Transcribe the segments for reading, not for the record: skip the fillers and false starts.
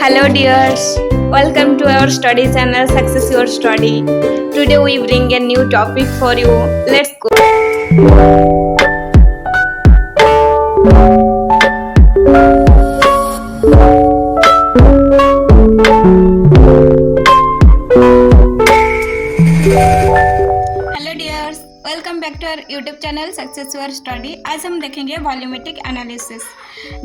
Hello dears, welcome to our study channel Success Your Study. Today we bring a new topic for you. Let's go. Hello dears, welcome back to our YouTube channel success your study. आज हम देखेंगे volumetric analysis.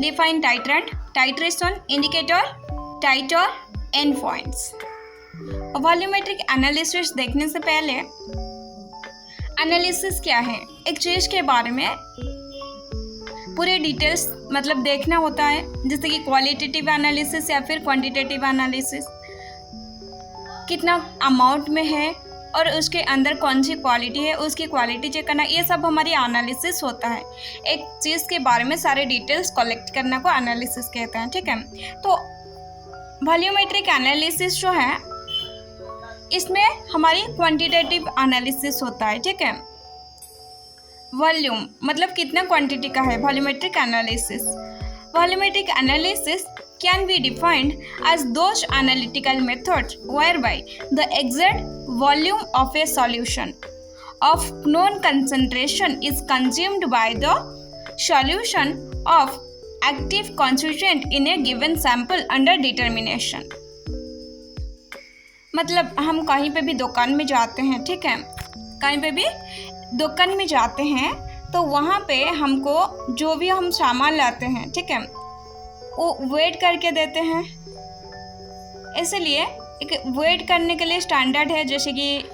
Define titrant, titration, indicator, titre, end points. Volumetric analysis देखने से पहले analysis क्या है, एक चीज़ के बारे में पूरे डिटेल्स मतलब देखना होता है, जैसे कि क्वालिटेटिव एनालिसिस या फिर क्वांटिटेटिव एनालिसिस, कितना अमाउंट में है और उसके अंदर कौन सी क्वालिटी है, उसकी क्वालिटी चेक करना, ये सब हमारी एनालिसिस होता है। एक चीज़ के बारे में सारे डिटेल्स कलेक्ट करना को एनालिसिस कहते हैं, ठीक है। तो वॉल्यूमेट्रिक एनालिसिस जो है इसमें हमारी क्वांटिटेटिव एनालिसिस होता है, ठीक है। वॉल्यूम मतलब कितना क्वांटिटी का है, volumetric analysis. Volumetric analysis can be defined as those analytical methods whereby the exact volume of a solution of known concentration is consumed by the solution of active constituent in a given sample under determination। मतलब हम कहीं पे भी दुकान में जाते हैं, ठीक है, कहीं पे भी दुकान में जाते हैं तो वहाँ पे हमको जो भी हम सामान लाते हैं, ठीक है, वो वेट करके देते हैं। इसलिए एक वेट करने के लिए स्टैंडर्ड है, जैसे कि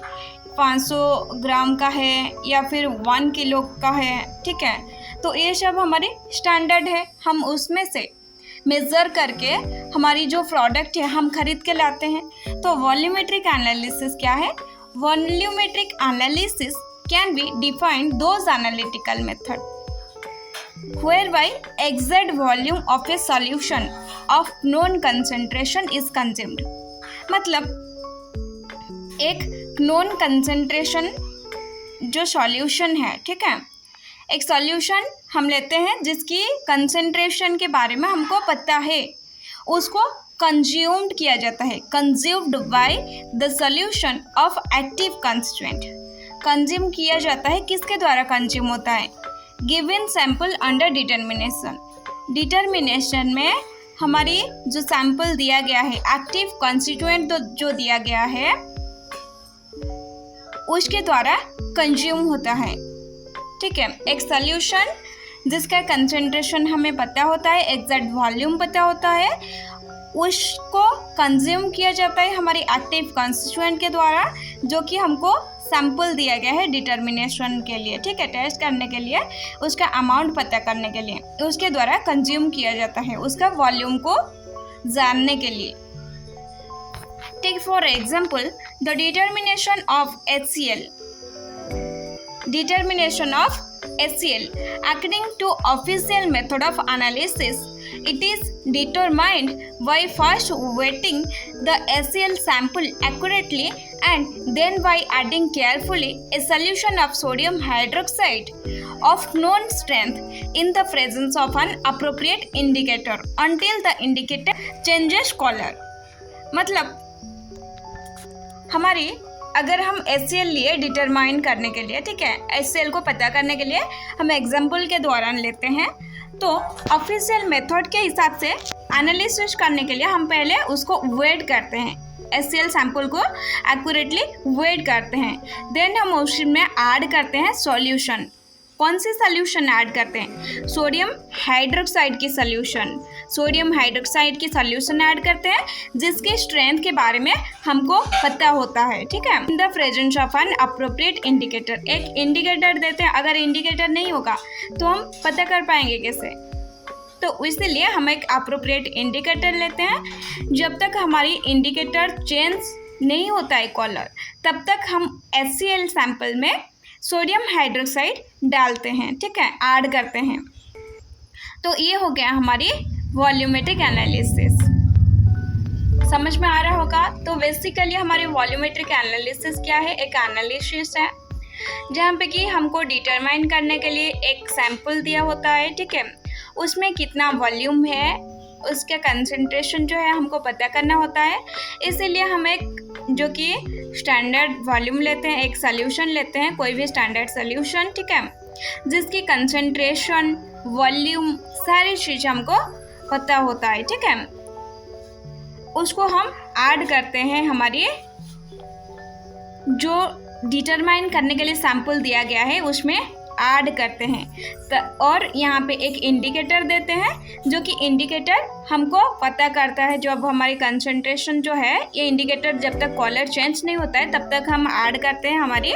500 ग्राम का है या फिर 1 किलो का है, ठीक है। तो ये सब हमारी स्टैंडर्ड है, हम उसमें से मेज़र करके हमारी जो प्रोडक्ट है हम खरीद के लाते हैं। तो वॉल्यूमेट्रिक एनालिसिस क्या है? Volumetric analysis can be defined those analytical method whereby exact volume of a solution of known concentration is consumed। मतलब एक known concentration जो सॉल्यूशन है, ठीक है, एक सॉल्यूशन हम लेते हैं जिसकी कंसेंट्रेशन के बारे में हमको पता है, उसको कंज्यूम्ड किया जाता है, consumed by the solution of active constituent. Consume किया जाता है, किसके द्वारा कंज्यूम होता है? Given sample under determination. Determination में हमारी जो सैंपल दिया गया है, एक्टिव कॉन्स्टिट्यूएंट जो दिया गया है उसके द्वारा कंज्यूम होता है, ठीक है। एक सॉल्यूशन जिसका कंसंट्रेशन हमें पता होता है, एग्जैक्ट वॉल्यूम पता होता है, उसको कंज्यूम किया जाता है हमारी एक्टिव कॉन्स्टिट्यूएंट के द्वारा, जो कि हमको सैंपल दिया गया है डिटर्मिनेशन के लिए, ठीक है, टेस्ट करने के लिए, उसका अमाउंट पता करने के लिए, उसके द्वारा कंज्यूम किया जाता है, उसका वॉल्यूम को जानने के लिए। Take for example the determination of HCl। Determination of HCl according to official method of analysis, it is determined by first weighting the HCl sample accurately and then by adding carefully a solution of sodium hydroxide of known strength in the presence of an appropriate indicator until the indicator changes color। मतलब हमारी अगर हम HCl लिए determine करने के लिए, ठीक है, HCl को पता करने के लिए हम एग्जाम्पल के दौरान लेते हैं, तो ऑफिशियल मेथड के हिसाब से एनालिसिस करने के लिए हम पहले उसको वेट करते हैं, HCl सैंपल को एक्यूरेटली वेट करते हैं, देन हम उसमें ऐड करते हैं सॉल्यूशन। कौन सी सॉल्यूशन ऐड करते हैं? सोडियम हाइड्रोक्साइड की सॉल्यूशन। सोडियम हाइड्रोक्साइड की सॉल्यूशन ऐड करते हैं जिसके स्ट्रेंथ के बारे में हमको पता होता है, ठीक है। In the presence of an appropriate indicator, एक इंडिकेटर देते हैं, अगर इंडिकेटर नहीं होगा तो हम पता कर पाएंगे कैसे? तो इसलिए हम एक अप्रोप्रिएट इंडिकेटर लेते हैं। जब तक हमारी इंडिकेटर चेंज नहीं होता है कलर, तब तक हम HCl सैंपल में सोडियम हाइड्रोक्साइड डालते हैं, ठीक है, ऐड करते हैं। तो ये हो गया हमारी वॉल्यूमेट्रिक एनालिसिस। समझ में आ रहा होगा? तो बेसिकली हमारी वॉल्यूमेट्रिक एनालिसिस क्या है? एक एनालिसिस है जहाँ पे कि हमको डिटरमाइन करने के लिए एक सैंपल दिया होता है, ठीक है, उसमें कितना वॉल्यूम है उसका कंसंट्रेशन जो है हमको पता करना होता है। इसीलिए हम एक जो कि स्टैंडर्ड वॉल्यूम लेते हैं, एक सॉल्यूशन लेते हैं, कोई भी स्टैंडर्ड सॉल्यूशन, ठीक है, जिसकी कंसंट्रेशन, वॉल्यूम, सारी चीज़ हमको पता होता है, ठीक है। उसको हम ऐड करते हैं हमारी जो डिटरमाइन करने के लिए सैंपल दिया गया है उसमें ऐड करते हैं। और यहाँ पे एक इंडिकेटर देते हैं जो कि इंडिकेटर हमको पता करता है जब हमारी कंसंट्रेशन जो है, ये इंडिकेटर जब तक कलर चेंज नहीं होता है तब तक हम ऐड करते हैं हमारी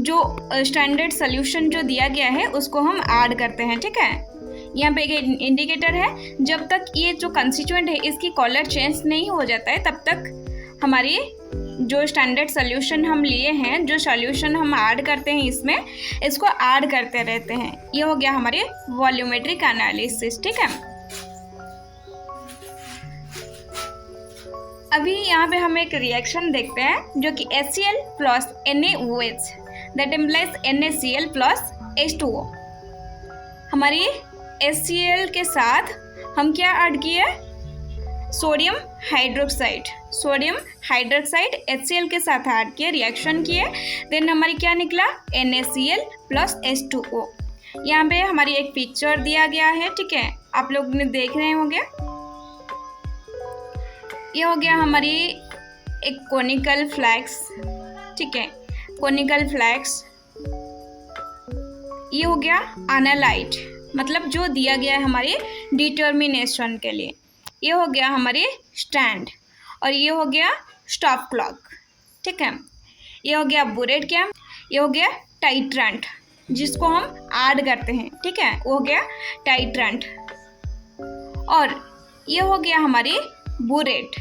जो स्टैंडर्ड सॉल्यूशन जो दिया गया है उसको हम ऐड करते हैं, ठीक है। यहाँ पे एक इंडिकेटर है, जब तक ये जो कंस्टिट्यूएंट है इसकी कलर चेंज नहीं हो जाता है तब तक हमारी जो स्टैंडर्ड सॉल्यूशन हम लिए हैं, जो सॉल्यूशन हम ऐड करते हैं इसमें, इसको ऐड करते रहते हैं। ये हो गया हमारी वॉल्यूमेट्रिक एनालिसिस, ठीक है। अभी यहाँ पे हम एक रिएक्शन देखते हैं जो कि HCl plus NaOH that implies NaCl plus H2O। हमारी HCl के साथ हम क्या ऐड किए? सोडियम हाइड्रोक्साइड HCl के साथ ऐड किए, रिएक्शन किए, देन हमारी क्या निकला? NaCl plus H2O। यहाँ पे हमारी एक पिक्चर दिया गया है, ठीक है, आप लोग ने देख रहे होंगे। ये हो गया हमारी एक कोनिकल फ्लैक्स, ठीक है, कोनिकल फ्लैक्स। ये हो गया एनालाइट, मतलब जो दिया गया है हमारी डिटर्मिनेशन के लिए। ये हो गया हमारी स्टैंड और ये हो गया स्टॉप क्लॉक, ठीक है। ये हो गया बुरेट कैम, ये हो गया टाइट्रेंट जिसको हम ऐड करते हैं, ठीक है, वो हो गया टाइट्रेंट। और ये हो गया हमारी बुरेट,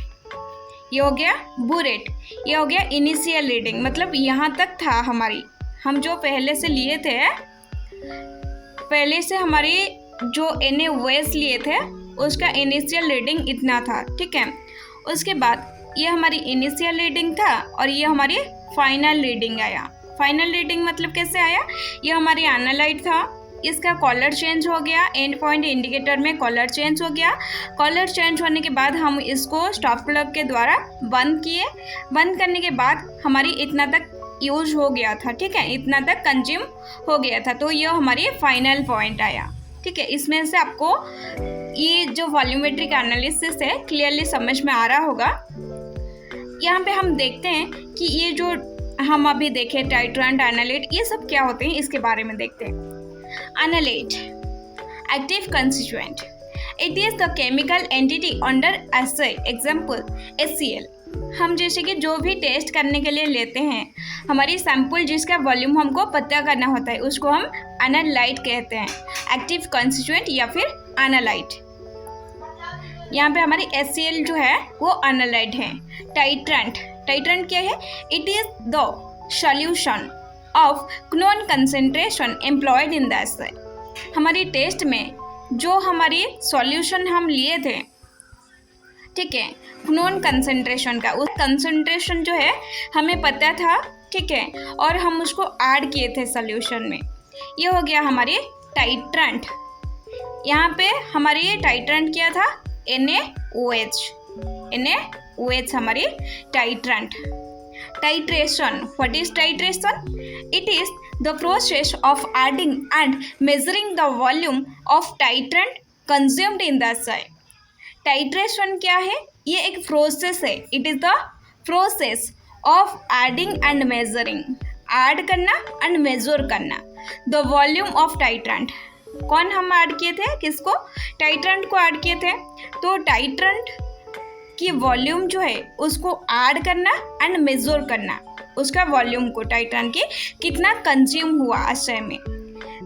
ये हो गया बुरेट। ये हो गया इनिशियल रीडिंग, मतलब यहाँ तक था हमारी, हम जो पहले से लिए थे, पहले से हमारी जो NaOH लिए थे उसका इनिशियल रीडिंग इतना था, ठीक है। उसके बाद ये हमारी इनिशियल रीडिंग था और ये हमारी फाइनल रीडिंग आया। फाइनल रीडिंग मतलब कैसे आया? ये हमारी एनालाइट था, इसका कलर चेंज हो गया, एंड पॉइंट इंडिकेटर में कलर चेंज हो गया। कलर चेंज होने के बाद हम इसको स्टॉप क्लॉक के द्वारा बंद किए। बंद करने के बाद हमारी इतना तक यूज हो गया था, ठीक है, इतना तक कंज्यूम हो गया था, तो ये हमारी फाइनल पॉइंट आया, ठीक है। इसमें से आपको ये जो वॉल्यूमेट्रिक एनालिसिस है क्लियरली समझ में आ रहा होगा। यहाँ पे हम देखते हैं कि ये जो हम अभी देखे टाइट्रेंट, एनालाइट, ये सब क्या होते हैं इसके बारे में देखते हैं। Analyte, active constituent, it is the chemical entity under SI, example HCl। हम जैसे कि जो भी टेस्ट करने के लिए लेते हैं, हमारी सैंपल जिसका वॉल्यूम हमको पता करना होता है उसको हम एनालाइट कहते हैं, एक्टिव कंस्टिट्यूएंट या फिर एनालाइट। यहाँ पे हमारी HCl जो है वो एनालाइट है। टाइट्रेंट, टाइट्रेंट क्या है? It is the solution of known concentration employed in the SI. हमारी टेस्ट में जो हमारी सॉल्यूशन हम लिए थे, ठीक है, नोन कंसंट्रेशन का, उस कंसंट्रेशन जो है हमें पता था, ठीक है, और हम उसको ऐड किए थे सॉल्यूशन में। ये हो गया हमारी टाइट्रेंट। यहाँ पे हमारी ये टाइट्रेंट क्या था? NaOH हमारी titrant. Titration, what is titration? It is the process of adding and measuring the volume of titrant consumed in the SI. Titration क्या है? ये एक प्रोसेस है, it is the process of adding and measuring, add करना and major करना the volume of titrant. कौन हम add किए थे? किसको? टाइट्रेंट को ऐड किए थे। तो टाइट्रेंट की वॉल्यूम जो है उसको ऐड करना एंड मेजर करना, उसका वॉल्यूम को, टाइट्रेंट की कितना कंज्यूम हुआ आशय में।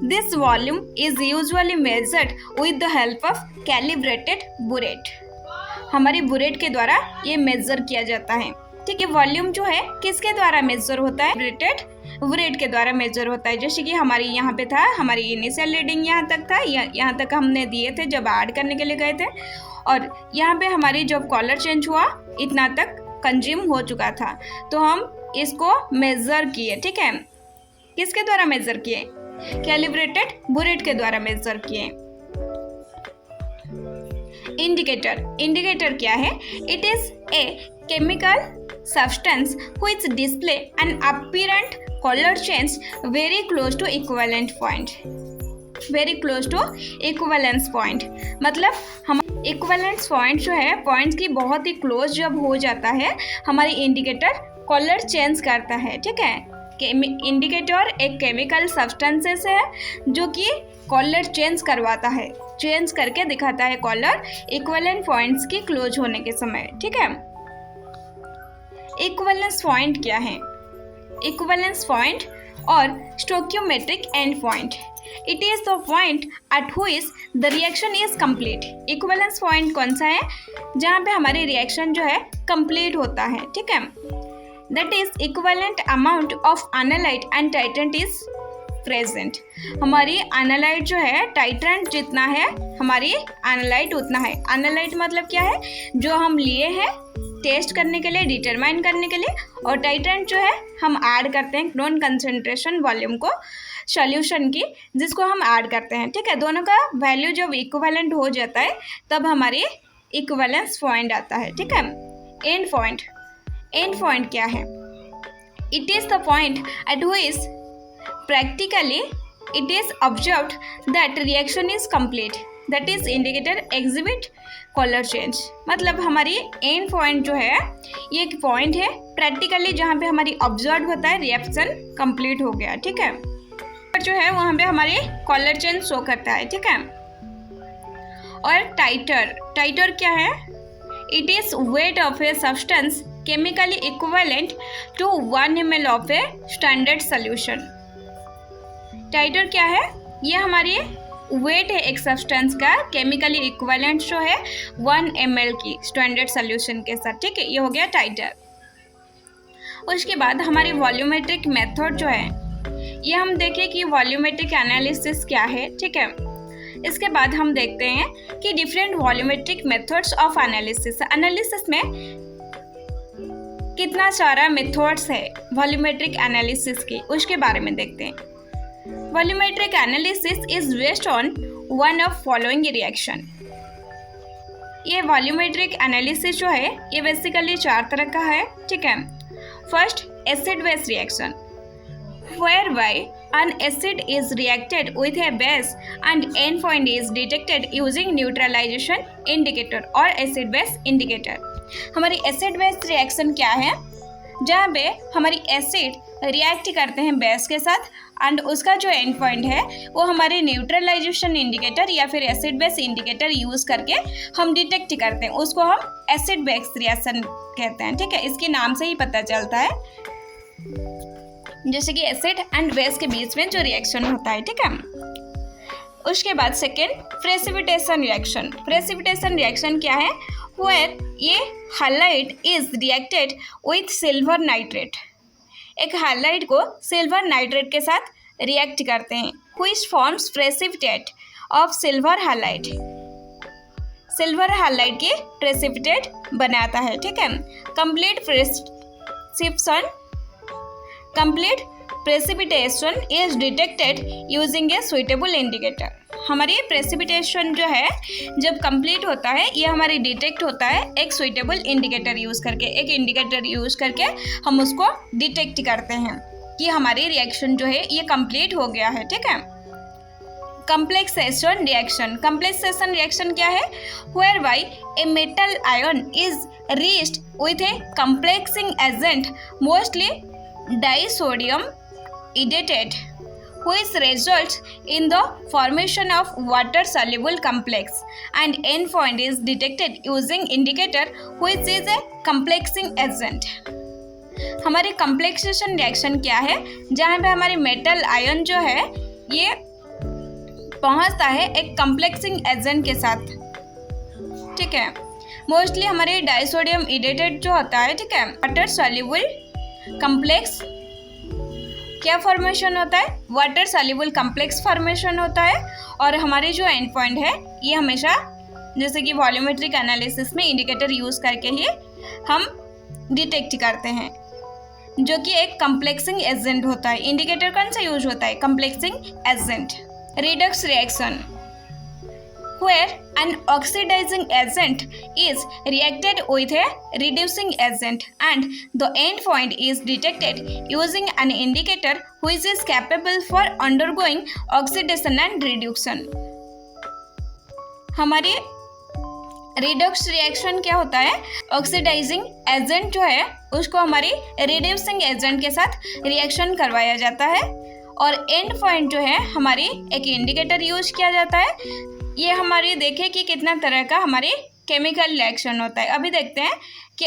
This volume is usually measured with the help of calibrated burette. हमारी बुरेट के द्वारा ये मेजर किया जाता है, ठीक है। वॉल्यूम जो है किसके द्वारा मेजर होता है? बुरेट के द्वारा मेजर होता है। जैसे कि हमारी यहाँ पे था, हमारी इनिशियल रीडिंग यहाँ तक था, यहाँ तक हमने दिए थे जब ऐड करने के लिए गए थे, और यहाँ पे हमारी जब कलर चेंज हुआ इतना तक कंज्यूम हो चुका था, तो हम इसको मेजर किए, ठीक है। किसके द्वारा मेजर किए? कैलिब्रेटेड बुरेट के द्वारा मेजर किए। इंडिकेटर क्या है? It is a chemical substance which display an apparent colour change very close to equivalent point, very close to equivalence point. मतलब हम इक्विवेलेंस पॉइंट जो है, पॉइंट्स की बहुत ही क्लोज जब हो जाता है हमारी इंडिकेटर कलर चेंज करता है। ठीक है, इंडिकेटर एक केमिकल सब्सटेंसेस है जो कि कलर चेंज करवाता है, चेंज करके दिखाता है कलर इक्विवेलेंट पॉइंट्स की क्लोज होने के समय। ठीक है, इक्विवेलेंस पॉइंट क्या है? इक्विवेलेंस पॉइंट और stoichiometric and point, it is the point at which the reaction is complete. Equivalence point कौन सा है? जहाँ पे हमारी रिएक्शन जो है कंप्लीट होता है। ठीक है, that is equivalent amount of analyte and titrant is present. हमारी एनालाइट जो है, टाइट्रेंट जितना है हमारी एनालाइट उतना है। एनालाइट मतलब क्या है? जो हम लिए हैं टेस्ट करने के लिए, डिटरमाइन करने के लिए, और टाइट्रेंट जो है हम ऐड करते हैं नॉन कंसंट्रेशन वॉल्यूम को सॉल्यूशन की, जिसको हम ऐड करते हैं। ठीक है, दोनों का वैल्यू जब इक्विवेलेंट हो जाता है तब हमारी इक्विवेलेंस पॉइंट आता है। ठीक है, एंड पॉइंट, एंड पॉइंट क्या है? It is the point at which practically it is observed that reaction is complete, that is indicator exhibit color change। मतलब हमारी एंड पॉइंट जो है ये एक पॉइंट है प्रैक्टिकली जहाँ पे हमारी ऑब्जर्व होता है रिएक्शन कंप्लीट हो गया। ठीक है, जो है वहाँ पे हमारी कलर चेंज शो करता है। ठीक है, और टाइटर क्या है? It is weight of a substance chemically equivalent to 1 ml of a standard solution. Titre क्या है? ये हमारी वेट है एक सब्सटेंस का केमिकली इक्विवेलेंट जो है 1 ml की स्टैंडर्ड सोल्यूशन के साथ। ठीक है, ये हो गया टाइटर। उसके बाद हमारी वॉल्यूमेट्रिक मेथड जो है, ये हम देखें कि वॉल्यूमेट्रिक एनालिसिस क्या है। ठीक है, इसके बाद हम देखते हैं कि different volumetric methods of analysis में कितना सारा मेथड्स है वॉल्यूमेट्रिक एनालिसिस की, उसके बारे में देखते हैं। Volumetric analysis is based on one of following reaction। ये वॉल्यूमेट्रिक एनालिसिस जो है ये बेसिकली 4 तरह का है। ठीक है, first acid base reaction, whereby an acid is reacted with a base and end point is detected using neutralization indicator or acid base indicator। हमारी एसिड बेस रिएक्शन क्या है? जहाँ पे हमारी एसिड रिएक्ट करते हैं बेस के साथ एंड उसका जो एंड पॉइंट है वो हमारे न्यूट्रलाइजेशन इंडिकेटर या फिर एसिड बेस इंडिकेटर यूज़ करके हम डिटेक्ट करते हैं, उसको हम एसिड बेस रिएक्शन कहते हैं। ठीक है, इसके नाम से ही पता चलता है, जैसे कि एसिड एंड बेस के बीच में जो रिएक्शन होता है। ठीक है, उसके बाद second precipitation reaction. Precipitation reaction क्या है? वेयर ये highlight is reacted with silver nitrate. एक हाइलाइट को सिल्वर नाइट्रेट के साथ रिएक्ट करते हैं, which forms precipitate of silver highlight. Silver highlight की प्रेसिपिटेट बनाता है। ठीक है, complete precipitation is detected using A suitable indicator. हमारी प्रेसिपिटेशन जो है जब कंप्लीट होता है ये हमारी डिटेक्ट होता है एक सुइटेबल इंडिकेटर यूज़ करके, एक इंडिकेटर यूज़ करके हम उसको डिटेक्ट करते हैं कि हमारी रिएक्शन जो है ये कंप्लीट हो गया है। ठीक है, कंप्लेक्सेशन रिएक्शन। कंप्लेक्सेशन रिएक्शन क्या है? Whereby a metal ion is reached with a complexing agent mostly disodium edetate, which results in the formation of water soluble complex and end point is detected using indicator which is a complexing agent। हमारी कंप्लेक्सेशन reaction क्या है? जहाँ पे हमारी metal ion जो है ये पहुँचता है एक कंप्लेक्सिंग एजेंट के साथ। ठीक है, मोस्टली हमारे डाइसोडियम इडेटेड जो होता है। ठीक है, वाटर सॉल्युबल कम्प्लेक्स क्या फॉर्मेशन होता है? वाटर सॉल्युबल कम्प्लेक्स फॉर्मेशन होता है। और हमारे जो एंड पॉइंट है ये हमेशा जैसे कि वॉल्यूमेट्रिक एनालिसिस में इंडिकेटर यूज़ करके ही हम डिटेक्ट करते हैं, जो कि एक कंप्लेक्सिंग एजेंट होता है। इंडिकेटर कौन सा यूज होता है? Complexing agent. Redox reaction, where an oxidizing agent is reacted with a reducing agent and the end point is detected using an indicator which is capable for undergoing oxidation and reduction। हमारी Redux reaction क्या होता है, oxidising agent जो है उसको हमारी reducing agent के साथ रिएक्शन करवाया जाता है और एंड पॉइंट जो है हमारी एक इंडिकेटर यूज किया जाता है। ये हमारी देखें कि कितना तरह का हमारी केमिकल रिएक्शन होता है। अभी देखते हैं कि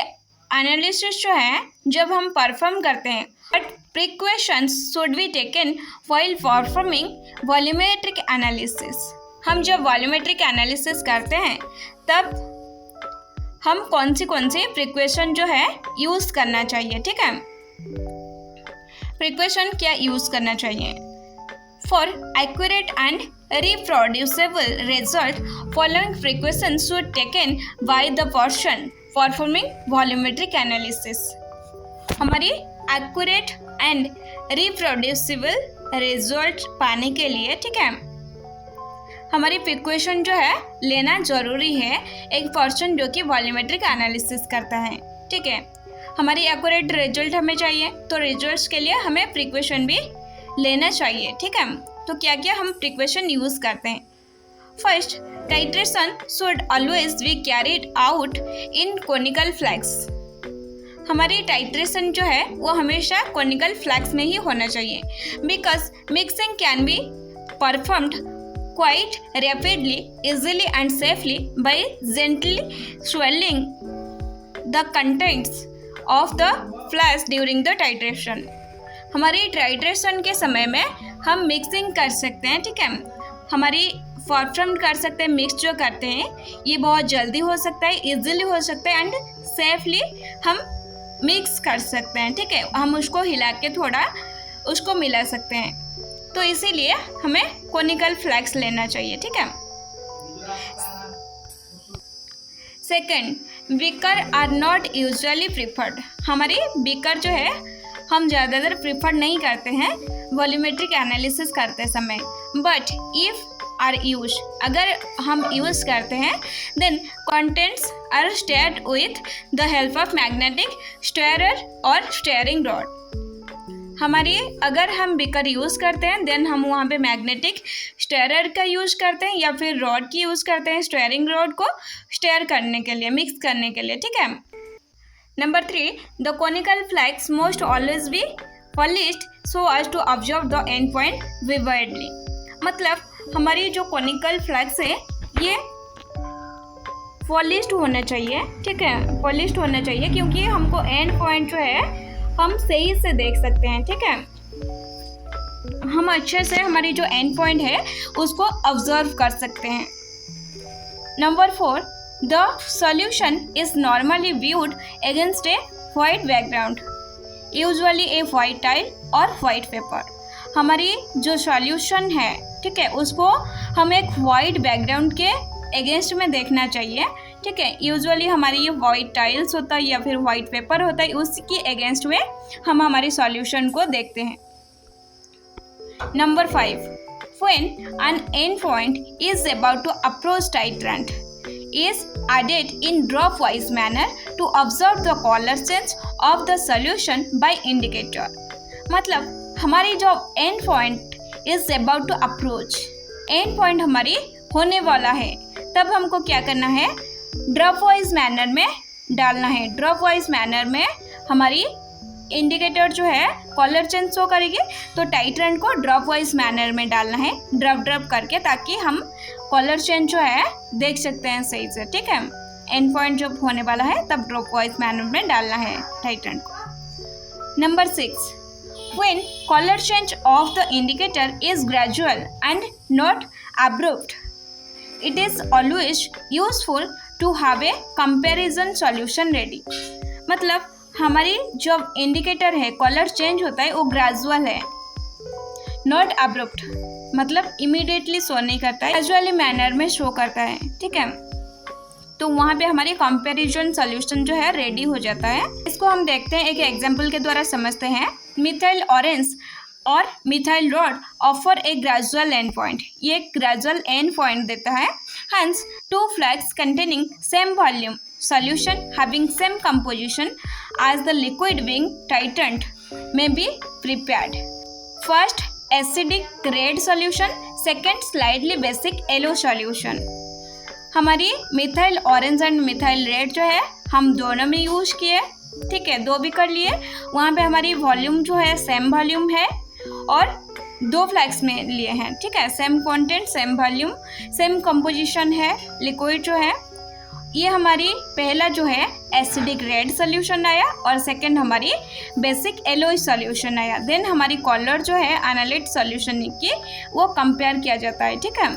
एनालिसिस जो है जब हम परफॉर्म करते हैं, but precautions should be taken while performing volumetric analysis. हम जब वॉल्यूमेट्रिक एनालिसिस करते हैं तब हम कौन सी प्रिकॉशन जो है यूज़ करना चाहिए, ठीक है। प्रिकॉशन क्या यूज़ करना चाहिए? For accurate and reproducible result following precaution should taken by the person performing volumetric analysis. हमारी एक्यूरेट एंड रिप्रोड्यूसेबल रिजल्ट पाने के लिए, ठीक है, हमारी प्रिकॉशन जो है लेना ज़रूरी है एक पर्सन जो कि वॉल्यूमेट्रिक एनालिसिस करता है, ठीक है। हमारी एक्यूरेट रिजल्ट हमें चाहिए तो रिजल्ट्स के लिए हमें प्रिकॉशन भी लेना चाहिए, ठीक है। तो क्या क्या हम प्रिकॉशन यूज़ करते हैं? First, titration should always be carried out in conical flask. हमारी टाइट्रेशन जो है वो हमेशा कोनिकल फ्लैक्स में ही होना चाहिए because mixing can be performed quite rapidly, easily and safely by gently swelling the contents of the flask during the titration। हमारी titration के समय में हम मिक्सिंग कर सकते हैं, ठीक है। हमारी परफॉर्म कर सकते हैं, मिक्स जो करते हैं ये बहुत जल्दी हो सकता है, इजीली हो सकता है एंड सेफली हम मिक्स कर सकते हैं, ठीक है। हम उसको हिला के थोड़ा उसको मिला सकते हैं, तो इसीलिए हमें कोनिकल फ्लैक्स लेना चाहिए, ठीक है। Second, beaker are not usually preferred. हमारी बीकर जो है हम ज़्यादातर प्रिफर नहीं करते हैं वॉल्यूमेट्रिक एनालिसिस करते समय, बट इफ़ आर यूज, अगर हम यूज़ करते हैं then contents are stirred with the help of magnetic stirrer और स्टेयरिंग रॉड। हमारी अगर हम बीकर यूज़ करते हैं देन हम वहाँ पे मैग्नेटिक स्टेयरर का यूज़ करते हैं या फिर रॉड की यूज़ करते हैं, स्टेयरिंग रॉड को स्टेयर करने के लिए, मिक्स करने के लिए, ठीक है। Number 3, the conical flask most always be polished so as to observe the end point vividly. मतलब हमारी जो कोनिकल फ्लैक्स है ये पॉलिश्ड होना चाहिए, ठीक है, पॉलिश्ड होना चाहिए क्योंकि हमको एंड पॉइंट जो है हम सही से देख सकते हैं, ठीक है। हम अच्छे से हमारी जो एंड पॉइंट है उसको ऑब्जर्व कर सकते हैं। Number 4, the solution is normally viewed against A white background, usually A white tile और वाइट पेपर। हमारी जो सॉल्यूशन है, ठीक है, उसको हम एक वाइट बैकग्राउंड के अगेंस्ट में देखना चाहिए, ठीक है। यूजुअली हमारी ये वाइट टाइल्स होता है या फिर वाइट पेपर होता है, उसकी अगेंस्ट में हम हमारी सॉल्यूशन को देखते हैं। Number 5, when an end point is about to approach titrant is added in drop-wise manner to observe the color change of the solution by indicator। मतलब हमारी जो end point is about to approach, end point हमारी होने वाला है, तब हमको क्या करना है, ड्रॉप वाइज मैनर में डालना है। ड्रॉप वाइज मैनर में हमारी इंडिकेटर जो है कलर चेंज शो करेगी, तो टाइट्रेंट को ड्रॉप वाइज मैनर में डालना है, ड्रॉप करके, ताकि हम कलर चेंज जो है देख सकते हैं सही से, ठीक है। एंड पॉइंट जब होने वाला है तब ड्रॉप वाइज मैनर में डालना है टाइट्रेंट को। Number 6, when colour change of the indicator is gradual and not abrupt, it is always useful to have a comparison solution ready. मतलब हमारी जो इंडिकेटर है कलर चेंज होता है वो ग्रेजुअल है, नॉट अब्रप्ट, मतलब इमीडिएटली शो नहीं करता है, ग्रेजुअली मैनर में शो करता है, ठीक है। तो वहाँ पे हमारी कंपैरिजन सॉल्यूशन जो है रेडी हो जाता है। इसको हम देखते हैं, एक एग्जांपल के द्वारा समझते हैं। मिथाइल ऑरेंज और methyl rod offer A gradual and point, ये ग्रेजुअल एंड पॉइंट देता है Hence, two flags containing same volume solution having same composition as the liquid being tightened may be prepared. First, acidic red solution, second slightly basic yellow solution. हमारी methyl orange and methyl red जो है हम दोनों में use किए, ठीक है, 2 भी कर लिए। वहाँ पे हमारी वॉल्यूम जो है सेम वॉल्यूम है और 2 फ्लैग्स में लिए हैं, ठीक है, same content same volume same composition है लिक्विड जो है। ये हमारी पहला जो है एसिडिक रेड सोल्यूशन आया और सेकंड हमारी बेसिक येलोइश सोल्यूशन आया। देन हमारी कलर जो है एनालाइट सोल्यूशन की वो कंपेयर किया जाता है, ठीक है,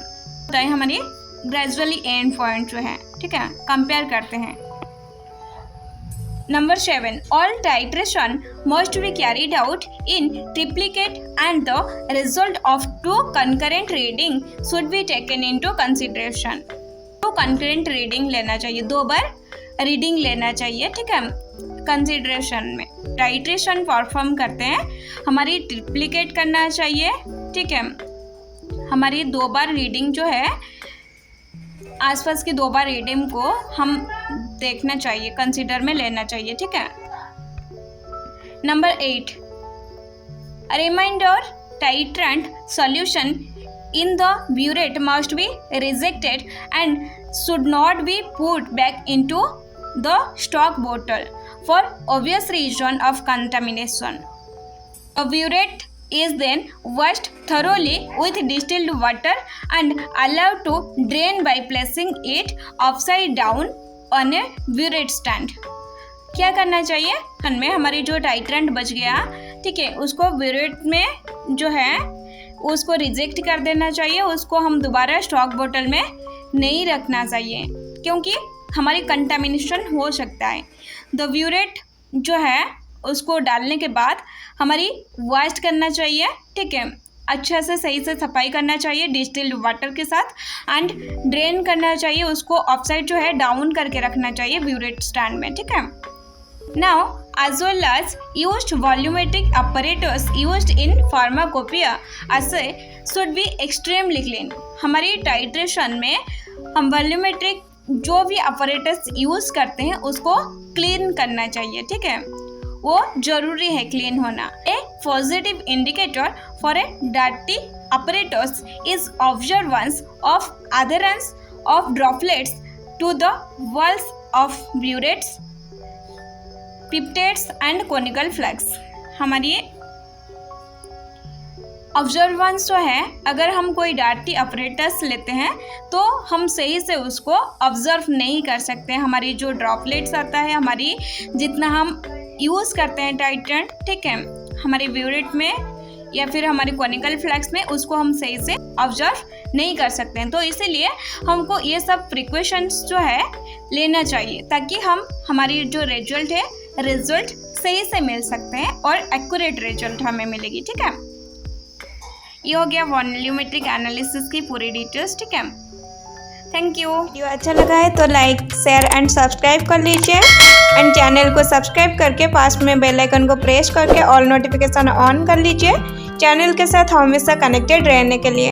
तो हमारी ग्रेजुअली एंड पॉइंट जो है, ठीक है, कंपेयर करते हैं। Number 7. All titration must be carried out in triplicate and the result of 2 concurrent reading should be taken into consideration. 2 concurrent reading लेना चाहिए, 2 बार रीडिंग लेना चाहिए, ठीक है, कंसिडरेशन में। टाइट्रेशन परफॉर्म करते हैं, हमारी ट्रिप्लिकेट करना चाहिए, ठीक है, हमारी 2 बार रीडिंग जो है आसपास की 2 बार रीडिंग को हम देखना चाहिए, कंसीडर में लेना चाहिए, ठीक है। Number 8. Reminder titrant solution in the burette must be rejected and should not be put back into the stock bottle for obvious reason of contamination. A burette is then washed thoroughly with distilled water and allowed to drain by placing it upside down on a burette stand. क्या करना चाहिए, हमें हमारी जो titrant बच गया, ठीक है, उसको ब्यूरेट में जो है उसको रिजेक्ट कर देना चाहिए, उसको हम दोबारा स्टॉक बोतल में नहीं रखना चाहिए क्योंकि हमारी कंटामिनेशन हो सकता है। द ब्यूरेट जो है उसको डालने के बाद हमारी वॉश करना चाहिए, ठीक है, अच्छा से सही से सफाई करना चाहिए डिस्टिल्ड वाटर के साथ एंड ड्रेन करना चाहिए, उसको ऑफसाइड जो है डाउन करके रखना चाहिए ब्यूरेट स्टैंड में, ठीक है। Now, as well as used volumetric apparatus used in pharmacopoeia assay should be extremely clean. हमारी टाइट्रेशन में हम वॉल्यूमेट्रिक जो भी अपरेटस यूज़ करते हैं उसको क्लीन करना चाहिए, ठीक है, वो जरूरी है क्लीन होना। A positive indicator for a dirty apparatus is observance of adherence of droplets to the walls of burettes, pipettes and conical flags. हमारी ऑब्जर्वेंस जो है, अगर हम कोई डार्टी अपरेटस लेते हैं तो हम सही से उसको ऑब्जर्व नहीं कर सकते। हमारी जो ड्रॉपलेट्स आता है, हमारी जितना हम यूज़ करते हैं टाइट्रेंट, ठीक है, हमारी ब्यूरेट में या फिर हमारे कोनिकल फ्लैग्स में उसको हम सही से ऑब्जर्व नहीं कर सकते हैं। तो इसीलिए हमको ये सब प्रिकॉशंस जो है लेना चाहिए ताकि हम हमारी जो रिजल्ट सही से मिल सकते हैं और एक्यूरेट रिजल्ट हमें मिलेगी, ठीक है। ये हो गया वॉल्यूमेट्रिक एनालिसिस की पूरी डिटेल्स, ठीक है। Thank you. वीडियो अच्छा लगा है तो लाइक शेयर एंड सब्सक्राइब कर लीजिए एंड चैनल को सब्सक्राइब करके पास में बेल आइकन को प्रेस करके ऑल नोटिफिकेशन ऑन कर लीजिए चैनल के साथ हमेशा कनेक्टेड रहने के लिए।